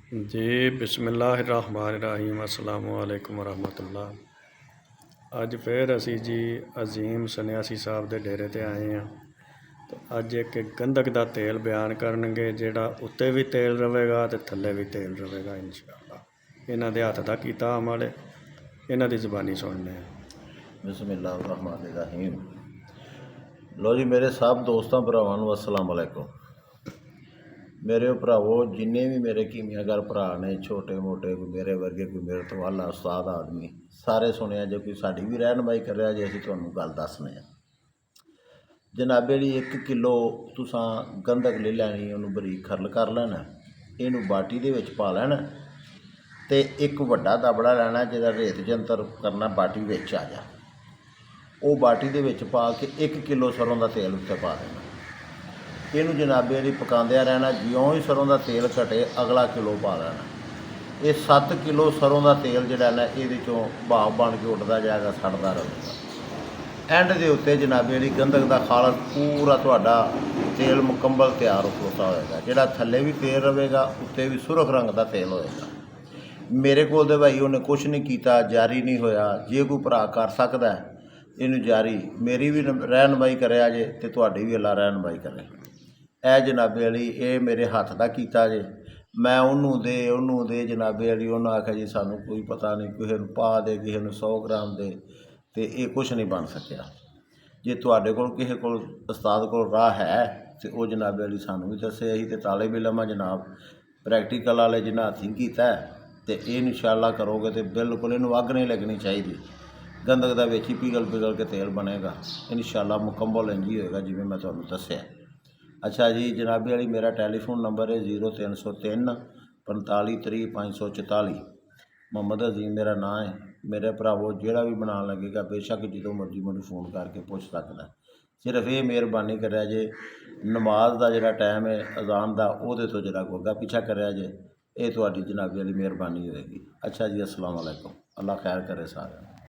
जी बिस्मिल्लाहिर्रहमानिर्रहीम अस्सलामु अलैकुम वरहमतुल्लाह। अज फिर असी जी अजीम सन्यासी साहब के डेरे ते आए हैं। तो अज एक गंधक का तेल बयान करनगे जिहड़ा उत्ते भी तेल रवेगा तो थल्ले भी तेल रवेगा इंशाअल्लाह। इन्हां दे हत्थ दा कीता अमल है, इन्हां दी ज़बानी सुनने हैं। बिस्मिल्लाहिर्रहमानिर्रहीम। लो जी मेरे सब दोस्तों भरावां नूं अस्सलाम अलैकुम। मेरे भरावो जिन्ने भी मेरे कीमियागर भरा ने छोटे मोटे, कोई मेरे वर्गे, कोई मेरे तो वाला उस्ताद आदमी, सारे सुनिया जो कोई साड़ी भी रहनमाई कर रहा जे, असीं तुहानूं गल दसने आ। जनाबे जी 1 किलो तुसां गंधक ले लैनी, उन्होंने बरीक खरल कर लेना, इनू बाटी दे विच पा लेना ते एक वड्डा दबड़ा लैना जिहदा रेत जंतर करना बाटी विच आ जा। वो बाटी दे विच पा के 1 किलो सरों का तेल उत्ते पा देना। इनू जनाबे जी पकांदिया रहना, ज्यों ही सरों का तेल घटे अगला किलो पा लेना। ये 7 किलो सरों का तेल जिहड़ा ना ये चों भाप बन के उठता जाएगा, सड़ता रहेगा। एंड के उत्ते जनाबे जी गंधक का खालस पूरा तुहाडा तेल मुकम्मल तैयार खलोता होएगा, जिहड़ा थल्ले भी तेल रहेगा, उत्ते भी सुरख रंग का तेल होएगा। मेरे कोल तो भाई उन्हें कुछ नहीं किया, जारी नहीं होया। जे कोई भरा कर सकता है इनू जारी, मेरी भी रहनमाई करे जे तो तुहाडी भी अल्लाह रहनमाई करे। ए जनाबे अली ये मेरे हत्थ का कीता जे, मैं उन्होंने दे जनाबे अली, उन्हें आख्या जी सानू कोई पता नहीं, किसी को पा दे, किसी को 100 ग्राम दे, तो ये कुछ नहीं बन सकिया। जे तुहाडे कोल किसी कोल उस्ताद कोल राह है तो वह जनाबे अली सानू भी दसे, असीं ते ताले भी लमा जनाब प्रैक्टिकल वाले जिन्हें हथीं कीता तो ये इंशाअल्लाह करोगे तो बिल्कुल इनू अग नहीं लगनी चाहिए। गंधक का विच ही पिघल पिघल के तेल बनेगा इंशाअल्लाह, मुकम्मल इंज ही होएगा जिवें मैं तुहानूं दस्सिआ। अच्छा जी जनाबे वाली मेरा टैलीफोन नंबर है 0303 45 30 544। मोहम्मद अजीम मेरा नाम है। मेरे भरावो जोड़ा भी बना लगेगा बेशक जो मर्जी मैं फोन करके पूछ सकता। सिर्फ ये मेहरबानी करा जे नमाज का जोड़ा टाइम है अजान का वो तो जरा को अग्गा पिछा करा जे, ये तो जनाबे वाली मेहरबानी होएगी। अच्छा जी अस्सलाम वालेकुम, अल्लाह खैर करे सारे।